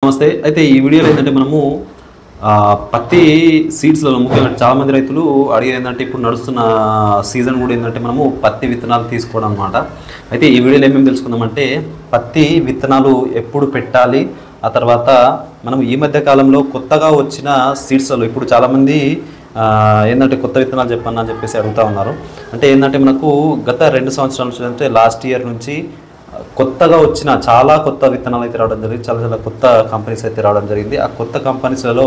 నమస్తే. అయితే ఈ వీడియోలో ఏంటంటే మనము పత్తి సీడ్స్లో ముఖ్యంగా చాలామంది రైతులు అడిగేది ఏంటంటే ఇప్పుడు నడుస్తున్న సీజన్ కూడా ఏంటంటే మనము పత్తి విత్తనాలు తీసుకోవడం అనమాట. అయితే ఈ వీడియోలో ఏమేమి తెలుసుకుందామంటే పత్తి విత్తనాలు ఎప్పుడు పెట్టాలి, ఆ తర్వాత మనం ఈ మధ్య కాలంలో కొత్తగా వచ్చిన సీడ్స్లో ఇప్పుడు చాలామంది ఏంటంటే కొత్త విత్తనాలు చెప్పన్నా అని చెప్పేసి అడుగుతూ ఉన్నారు. అంటే ఏంటంటే మనకు గత 2 సంవత్సరాల నుంచి అంటే లాస్ట్ ఇయర్ నుంచి కొత్తగా వచ్చిన చాలా కొత్త విత్తనాలు అయితే రావడం జరిగింది. చాలా కొత్త కంపెనీస్ అయితే రావడం జరిగింది. ఆ కొత్త కంపెనీస్లలో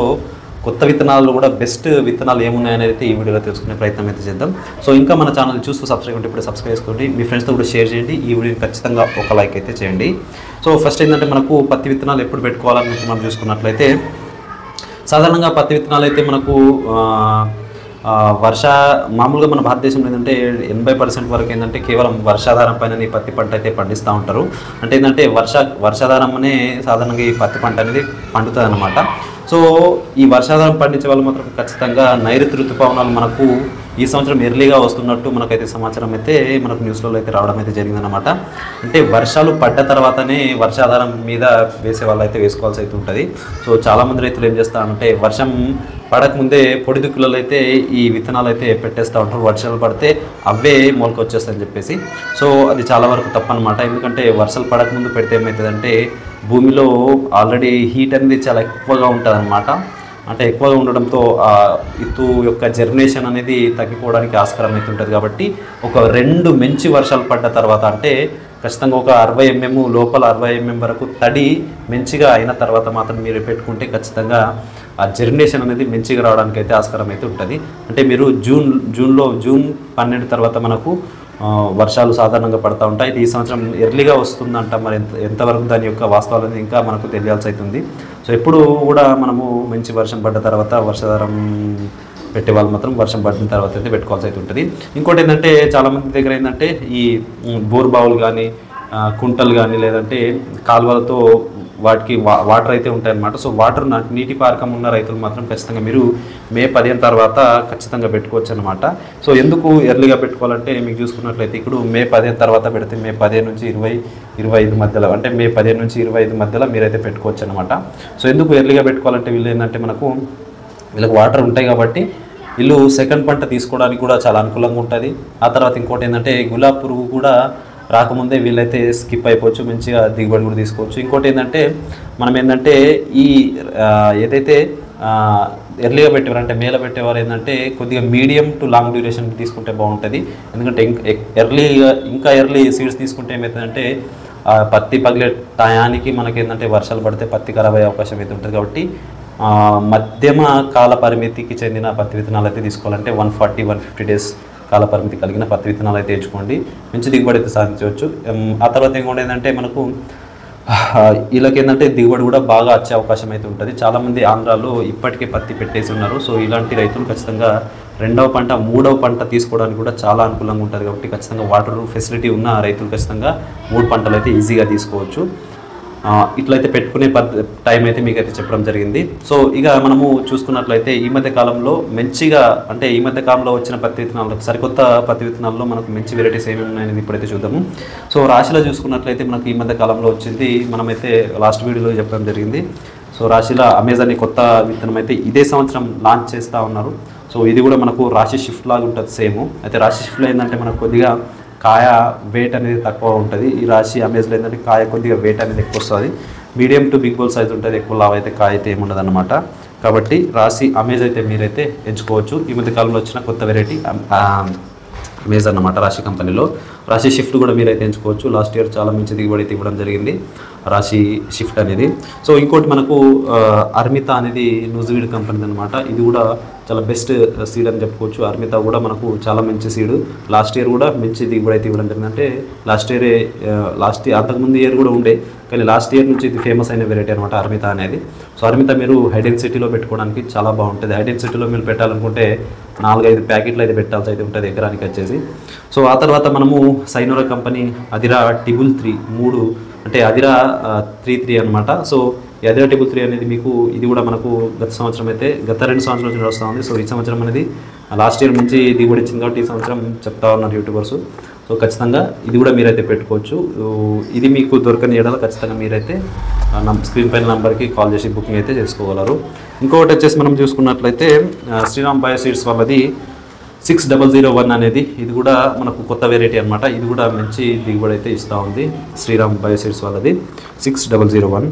కొత్త విత్తనాలు కూడా బెస్ట్ విత్తనాలు ఏమున్నాయని అయితే ఈ వీడియోలో తెలుసుకునే ప్రయత్నం అయితే చేద్దాం. సో ఇంకా మన ఛానల్ చూస్తూ సబ్స్క్రైబ్ ఉంటే ఇప్పుడు సబ్స్క్రైబ్ చేసుకోండి, మీ ఫ్రెండ్స్తో కూడా షేర్ చేయండి, ఈ వీడియోని ఖచ్చితంగా ఒక లైక్ అయితే చేయండి. సో ఫస్ట్ ఏంటంటే మనకు పత్తి విత్తనాలు ఎప్పుడు పెట్టుకోవాలని మనం చూసుకున్నట్లయితే సాధారణంగా పత్తి విత్తనాలు అయితే మనకు మామూలుగా మన భారతదేశంలో ఏంటంటే 80% వరకు ఏంటంటే కేవలం వర్షాధారం పైన ఈ పత్తి పంట అయితే పండిస్తూ ఉంటారు. అంటే ఏంటంటే వర్షాధారమనే సాధారణంగా ఈ పత్తి పంట అనేది పండుతుంది అనమాట. సో ఈ వర్షాధారం పండించే వాళ్ళు మాత్రం ఖచ్చితంగా నైరుతి ఋతుపవనాలు మనకు ఈ సంవత్సరం ఎర్లీగా వస్తున్నట్టు మనకైతే సమాచారం అయితే మనకు న్యూస్లలో అయితే రావడం అయితే జరిగిందనమాట. అంటే వర్షాలు పడ్డ తర్వాతనే వర్షాధారం మీద వేసే వాళ్ళు అయితే వేసుకోవాల్సి అయితే ఉంటుంది. సో చాలామంది రైతులు ఏం చేస్తారంటే వర్షం పడకముందే పొడి దుక్కులలో అయితే ఈ విత్తనాలు అయితే పెట్టేస్తూ ఉంటారు. వర్షాలు పడితే అవే మొలకొచ్చేస్తాయని చెప్పేసి. సో అది చాలా వరకు తప్పనమాట. ఎందుకంటే వర్షాలు పడకముందు పెడితే ఏమవుతుందంటే భూమిలో ఆల్రెడీ హీట్ అనేది చాలా ఎక్కువగా ఉంటుంది అనమాట. అంటే ఎక్కువగా ఉండడంతో ఇత్తు యొక్క జర్మినేషన్ అనేది తగ్గిపోవడానికి ఆస్కారం అయితే ఉంటుంది. కాబట్టి ఒక 2 మంచి వర్షాలు పడ్డ తర్వాత అంటే ఖచ్చితంగా ఒక 60 mm లోపల 60 mm వరకు తడి మంచిగా అయిన తర్వాత మాత్రం మీరు పెట్టుకుంటే ఖచ్చితంగా ఆ జర్మినేషన్ అనేది మంచిగా రావడానికి అయితే ఆస్కారం అయితే ఉంటుంది. అంటే మీరు జూన్ 12 తర్వాత మనకు వర్షాలు సాధారణంగా పడుతూ ఉంటాయి. ఈ సంవత్సరం ఎర్లీగా వస్తుందంట. మరి ఎంతవరకు దాని యొక్క వాస్తవాలు అనేది ఇంకా మనకు తెలియాల్సి అవుతుంది. సో ఎప్పుడు కూడా మనము మంచి వర్షం పడ్డ తర్వాత వర్షాధారం పెట్టే వాళ్ళు మాత్రం వర్షం పడిన తర్వాత అయితే పెట్టుకోవాల్సి అయితే ఉంటుంది. ఇంకోటి ఏంటంటే చాలామంది దగ్గర ఏంటంటే ఈ బోర్ బావులు కానీ కుంటలు కానీ లేదంటే కాలువలతో వాటికి వాటర్ అయితే ఉంటాయన్నమాట. సో వాటర్ నీటి పారకం ఉన్న రైతులు మాత్రం ఖచ్చితంగా మీరు మే 15 తర్వాత ఖచ్చితంగా పెట్టుకోవచ్చు అనమాట. సో ఎందుకు ఎర్లీగా పెట్టుకోవాలంటే మీకు చూసుకున్నట్లయితే ఇప్పుడు మే 15 తర్వాత పెడితే మే 15 నుంచి 20-25 మధ్యలో అంటే మే 15 నుంచి 25 మధ్యలో మీరైతే పెట్టుకోవచ్చు అనమాట. సో ఎందుకు ఎర్లీగా పెట్టుకోవాలంటే వీళ్ళు ఏంటంటే వీళ్ళకి వాటర్ ఉంటాయి కాబట్టి వీళ్ళు సెకండ్ పంట తీసుకోవడానికి కూడా చాలా అనుకూలంగా ఉంటుంది. ఆ తర్వాత ఇంకోటి ఏంటంటే గులాబీ పురుగు కూడా రాకముందే వీళ్ళైతే స్కిప్ అయిపోవచ్చు, మంచిగా దిగుబడి కూడా తీసుకోవచ్చు. ఇంకోటి ఏంటంటే మనం ఏంటంటే ఈ ఏదైతే ఎర్లీగా పెట్టేవారు మేలో పెట్టేవారు ఏంటంటే కొద్దిగా మీడియం టు లాంగ్ డ్యూరేషన్ తీసుకుంటే బాగుంటుంది. ఎందుకంటే ఇంకా ఎర్లీ సీడ్స్ తీసుకుంటే ఏమవుతుందంటే పత్తి పగిలే టయానికి మనకి ఏంటంటే వర్షాలు పడితే పత్తి ఖరాబ్ అయ్యే అవకాశం అయితే ఉంటుంది. కాబట్టి మధ్యమ కాల పరిమితికి చెందిన పత్తి విత్తనాలు అయితే తీసుకోవాలంటే 140-150 డేస్ కాల పరిమితి కలిగిన పత్తి విత్తనాలు అయితే ఎంచుకోండి, మంచి దిగుబడి అయితే సాధించవచ్చు. ఆ తర్వాత ఇంకోటి ఏంటంటే మనకు వీళ్ళకి ఏంటంటే దిగుబడి కూడా బాగా వచ్చే అవకాశం అయితే ఉంటుంది. చాలామంది ఆంధ్రాలో ఇప్పటికే పత్తి పెట్టేసి ఉన్నారు. సో ఇలాంటి రైతులు ఖచ్చితంగా 2వ పంట 3వ పంట తీసుకోవడానికి కూడా చాలా అనుకూలంగా ఉంటుంది. కాబట్టి ఖచ్చితంగా వాటర్ ఫెసిలిటీ ఉన్న రైతులు ఖచ్చితంగా 3 పంటలు అయితే ఈజీగా తీసుకోవచ్చు. ఇట్లయితే పెట్టుకునే టైం అయితే మీకు అయితే చెప్పడం జరిగింది. సో ఇక మనము చూసుకున్నట్లయితే ఈ మధ్య కాలంలో మంచిగా అంటే ఈ మధ్య కాలంలో వచ్చిన పత్తి విత్తనాలు సరికొత్త పత్తి విత్తనాల్లో మనకు మంచి వెరైటీస్ ఏమేమి ఉన్నాయని ఇప్పుడైతే చూద్దాము. సో రాశిలో చూసుకున్నట్లయితే మనకు ఈ మధ్య కాలంలో వచ్చింది మనమైతే లాస్ట్ వీడియోలో చెప్పడం జరిగింది. సో రాశిలో అమెజాన్ కొత్త విత్తనం అయితే ఇదే సంవత్సరం లాంచ్ చేస్తూ ఉన్నారు. సో ఇది కూడా మనకు రాశి షిఫ్ట్ లాగా ఉంటుంది సేమ్. అయితే రాశి షిఫ్ట్లో ఏంటంటే మనకు కొద్దిగా కాయ వెయిట్ అనేది తక్కువ ఉంటుంది. ఈ రాశి అమెజాన్లో ఏంటంటే కాయ కొద్దిగా వెయిట్ అనేది ఎక్కువ వస్తుంది. Medium to big ball size ఉంటుంది. ఎక్కువ లావ్ అయితే కాయ అయితే ఏముండదు అనమాట. కాబట్టి రాశి అమెజాన్ అయితే మీరైతే ఎంచుకోవచ్చు. ఈ మధ్య కాలంలో వచ్చిన కొత్త వెరైటీ అమెజాన్ అన్నమాట. రాశి కంపెనీలో రాశి షిఫ్ట్ కూడా మీరైతే ఎంచుకోవచ్చు. లాస్ట్ ఇయర్ చాలా మంచి దిగుబడి అయితే ఇవ్వడం జరిగింది రాశి షిఫ్ట్ అనేది. సో ఇంకోటి మనకు అర్మితా అనేది న్యూజివీడ్ కంపెనీ అనమాట. ఇది కూడా చాలా బెస్ట్ సీడ్ అని చెప్పుకోవచ్చు. అర్మితా కూడా మనకు చాలా మంచి సీడ్. లాస్ట్ ఇయర్ కూడా మంచి దిగుబడి అయితే ఇవ్వడం జరిగింది. అంటే అంతకుముందు ఇయర్ కూడా ఉండే, కానీ లాస్ట్ ఇయర్ నుంచి ఇది ఫేమస్ అయిన వెరైటీ అనమాట అర్మితా అనేది. సో అర్మితా మీరు హైడెన్ సిటీలో పెట్టుకోవడానికి చాలా బాగుంటుంది. హైడెన్ సిటీలో మీరు పెట్టాలనుకుంటే 4-5 ప్యాకెట్లు అయితే పెట్టాల్సి అయితే ఉంటుంది ఎకరానికి వచ్చేసి. సో ఆ తర్వాత మనము సైనోరా కంపెనీ అదిరా టిబుల్ 3 అంటే అదిరా 33 అనమాట. సో ఈ అదిరా టిబుల్ 3 అనేది మీకు ఇది కూడా మనకు గత 2 సంవత్సరాల నుంచి వస్తూ ఉంది. సో ఈ సంవత్సరం అనేది లాస్ట్ ఇయర్ నుంచి దిగుబడి ఇచ్చింది కాబట్టి ఈ సంవత్సరం చెప్తా ఉన్నారు యూట్యూబర్స్. సో ఖచ్చితంగా ఇది కూడా మీరైతే పెట్టుకోవచ్చు. ఇది మీకు దొరకని ఏడాది ఖచ్చితంగా మీరైతే స్క్రీన్ పైన నెంబర్కి కాల్ చేసి బుకింగ్ అయితే చేసుకోగలరు. ఇంకొకటి వచ్చేసి మనం చూసుకున్నట్లయితే శ్రీరామ్ బయో సీడ్స్ వాళ్ళది 6001 అనేది ఇది కూడా మనకు కొత్త వెరైటీ అనమాట. ఇది కూడా మంచి దిగుబడి అయితే ఇస్తూ ఉంది శ్రీరామ్ బయో సీడ్స్ వాళ్ళది 6001.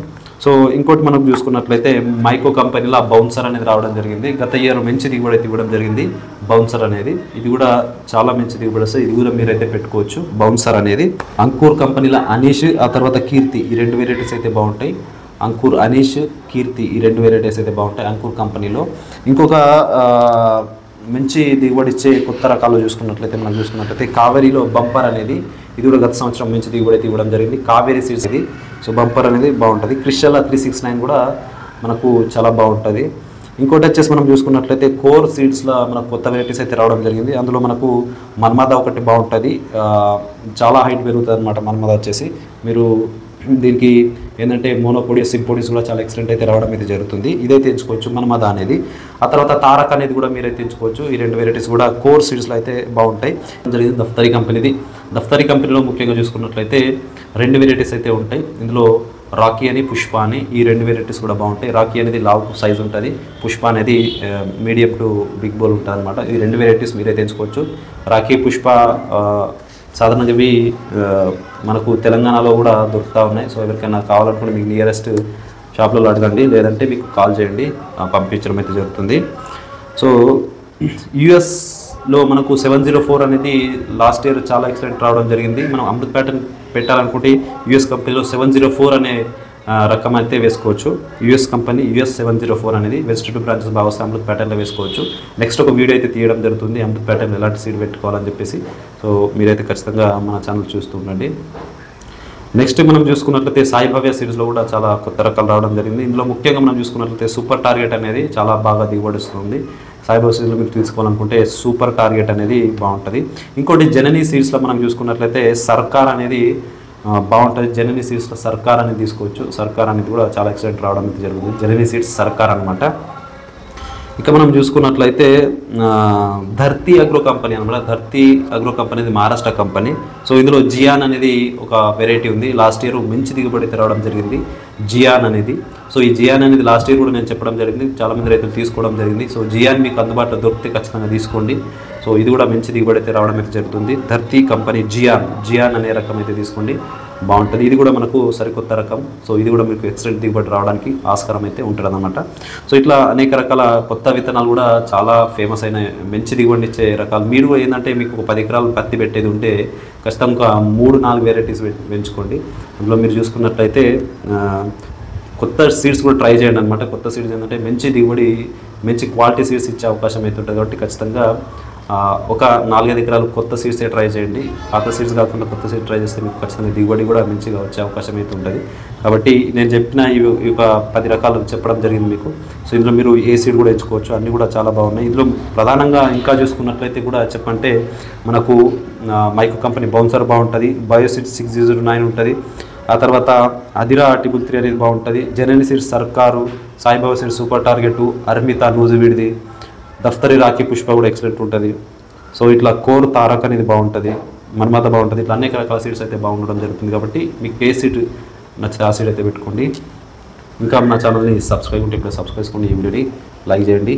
సో ఇంకోటి మనం చూసుకున్నట్లయితే మైకో కంపెనీలో బౌన్సర్ అనేది రావడం జరిగింది. గత ఇయర్ మంచి దిగుబడి అయితే ఇవ్వడం జరిగింది బౌన్సర్ అనేది. ఇది కూడా చాలా మంచి దిగుబడి వస్తుంది. ఇది కూడా మీరైతే పెట్టుకోవచ్చు బౌన్సర్ అనేది. అంకుర్ కంపెనీలో అనీష్, ఆ తర్వాత కీర్తి, ఈ 2 వెరైటీస్ అయితే బాగుంటాయి. అంకుర్, అనీష్, కీర్తి, ఈ 2 వెరైటీస్ అయితే బాగుంటాయి అంకుర్ కంపెనీలో. ఇంకొక మంచి దిగుబడి ఇచ్చే కొత్త రకాలు చూసుకున్నట్లయితే కావేరీలో బంపర్ అనేది, ఇది కూడా గత సంవత్సరం మంచి దిగుబడి అయితే ఇవ్వడం జరిగింది. కావేరీ సీడ్స్ ఇది. సో బంపర్ అనేది బాగుంటుంది. క్రిస్టల్ 369 కూడా మనకు చాలా బాగుంటుంది. ఇంకోటి వచ్చేసి మనం చూసుకున్నట్లయితే కోర్ సీడ్స్లో మనకు కొత్త వెరైటీస్ అయితే రావడం జరిగింది. అందులో మనకు మన్మద ఒకటి బాగుంటుంది, చాలా హైట్ పెరుగుతుంది అనమాట. మన్మద వచ్చేసి మీరు దీనికి ఏంటంటే మోనోపోడియస్, సింపోడియస్ కూడా చాలా ఎక్సలెంట్ అయితే రావడం అయితే జరుగుతుంది. ఇదైతే ఎంచుకోవచ్చు మన్మద అనేది. ఆ తర్వాత తారక్ అనేది కూడా మీరైతే ఎంచుకోవచ్చు. ఈ 2 వెరైటీస్ కూడా కోర్ సీడ్స్లో అయితే బాగుంటాయి. జరిగింది దఫ్తరీ కంపెనీది. దఫ్తరీ కంపెనీలో ముఖ్యంగా చూసుకున్నట్లయితే 2 వెరైటీస్ అయితే ఉంటాయి. ఇందులో రాకీ అని, పుష్ప అని, ఈ 2 వెరైటీస్ కూడా బాగుంటాయి. రాకీ అనేది లావ్ సైజ్ ఉంటుంది, పుష్ప అనేది మీడియం టు బిగ్ బోల్ ఉంటుంది అనమాట. ఈ 2 వెరైటీస్ మీరైతే ఎంచుకోవచ్చు. రాకీ, పుష్ప సాధారణంగా ఇవి మనకు తెలంగాణలో కూడా దొరుకుతూ ఉన్నాయి. సో ఎవరికైనా కావాలనుకుంటే మీకు నియరెస్ట్ షాప్లలో అడగండి, లేదంటే మీకు కాల్ చేయండి, పంపించడం అయితే జరుగుతుంది. సో యుఎస్లో మనకు 704 అనేది లాస్ట్ ఇయర్ చాలా ఎక్సలెంట్ రావడం జరిగింది. మనం అమృత్ ప్యాటర్న్ పెట్టాలనుకుంటే యుఎస్ కంపెనీలో 704 అనే రకం అయితే వేసుకోవచ్చు. యుఎస్ కంపెనీ యుఎస్ 704 అనేది వెస్ట్ 2 బ్రాంచెస్ బాగా వస్తే అమృత్ ప్యాటర్న్లో వేసుకోవచ్చు. నెక్స్ట్ ఒక వీడియో అయితే తీయడం జరుగుతుంది అమృత్ ప్యాటర్న్ ఎలాంటి సీడ్ పెట్టుకోవాలని చెప్పేసి. సో మీరైతే ఖచ్చితంగా మన ఛానల్ చూస్తూ ఉండండి. నెక్స్ట్ మనం చూసుకున్నట్లయితే సాయిభవ్య సీడ్స్లో కూడా చాలా కొత్త రకాలు రావడం జరిగింది. ఇందులో ముఖ్యంగా మనం చూసుకున్నట్లయితే సూపర్ టార్గెట్ అనేది చాలా బాగా దిగుబడిస్తుంది. సాయిభవ్య సీడ్స్లో మీరు తీసుకోవాలనుకుంటే సూపర్ టార్గెట్ అనేది బాగుంటుంది. ఇంకోటి జననీ సీడ్స్లో మనం చూసుకున్నట్లయితే సర్కార్ అనేది బాగుంటుంది. జననీ సీడ్స్లో సర్కార్ అనేది తీసుకోవచ్చు. సర్కార్ అనేది కూడా చాలా ఎక్సలెంట్ రావడం అయితే జరుగుతుంది. జననీ సీడ్స్ సర్కార్ అనమాట. ఇక మనం చూసుకున్నట్లయితే ధర్తీ అగ్రో కంపెనీ అనమాట. ధర్తీ అగ్రో కంపెనీ అనేది మహారాష్ట్ర కంపెనీ. సో ఇందులో జియాన్ అనేది ఒక వెరైటీ ఉంది. లాస్ట్ ఇయర్ మంచి దిగుబడి అయితే రావడం జరిగింది జియాన్ అనేది. సో ఈ జియాన్ అనేది లాస్ట్ ఇయర్ కూడా నేను చెప్పడం జరిగింది, చాలామంది రైతులు తీసుకోవడం జరిగింది. సో జియాన్ మీకు అందుబాటులో దొరికితే ఖచ్చితంగా తీసుకోండి. సో ఇది కూడా మంచి దిగుబడి అయితే రావడం అయితే జరుగుతుంది. ధర్తీ కంపెనీ జియాన్ అనే రకం అయితే తీసుకోండి, బాగుంటుంది. ఇది కూడా మనకు సరికొత్త రకం. సో ఇది కూడా మీకు ఎక్సలెంట్ దిగుబడి రావడానికి ఆస్కారం అయితే ఉంటుంది అన్నమాట. సో ఇట్లా అనేక రకాల కొత్త విత్తనాలు కూడా చాలా ఫేమస్ అయిన మంచి దిగుబడి ఇచ్చే రకాలు. మీరు ఏంటంటే మీకు ఒక 10 ఎకరాలు పత్తి పెట్టేది ఉంటే ఖచ్చితంగా 3-4 వెరైటీస్ పెంచుకోండి. అందులో మీరు చూసుకున్నట్లయితే కొత్త సీడ్స్ కూడా ట్రై చేయండి అనమాట. కొత్త సీడ్స్ ఏంటంటే మంచి దిగుబడి, మంచి క్వాలిటీ సీడ్స్ ఇచ్చే అవకాశం అయితే ఉంటుంది. కాబట్టి ఖచ్చితంగా ఒక 4-5 ఎకరాలు కొత్త సీడ్సే ట్రై చేయండి. పాత సీడ్స్ కాకుండా కొత్త సీడ్స్ ట్రై చేస్తే మీకు ఖచ్చితంగా దిగుబడి కూడా మంచిగా వచ్చే అవకాశం అయితే ఉంటుంది. కాబట్టి నేను చెప్పిన ఈ ఒక 10 రకాలు చెప్పడం జరిగింది మీకు. సో ఇందులో మీరు ఏ సీడ్ కూడా ఎంచుకోవచ్చు, అన్నీ కూడా చాలా బాగున్నాయి. ఇందులో ప్రధానంగా ఇంకా చూసుకున్నట్లయితే కూడా చెప్పంటే మనకు మైకో కంపెనీ బౌన్సర్ బాగుంటుంది, బయోసీడ్ 609 ఉంటుంది. ఆ తర్వాత అదిరా 333 అనేది బాగుంటుంది. జననీ సీడ్స్ సర్కారు, సాయిబాబా సీడ్స్ సూపర్ టార్గెట్, అర్మిత నూజివీడిది, దఫ్తరీ రాఖీ పుష్ప కూడా ఎక్సలెంట్ ఉంటుంది. సో ఇట్లా కోర్ తారక్ అనేది బాగుంటుంది, మన్మత బాగుంటుంది. ఇట్లా అనేక రకాల సీడ్స్ అయితే బాగుండడం జరుగుతుంది. కాబట్టి మీకు ఏ సీడ్ నచ్చితే ఆ సీడ్ అయితే పెట్టుకోండి. ఇంకా నా ఛానల్ని సబ్స్క్రైబ్ ఉంటే ఇప్పుడు సబ్స్క్రైబ్ చేసుకోండి, ఈ వీడియోని లైక్ చేయండి.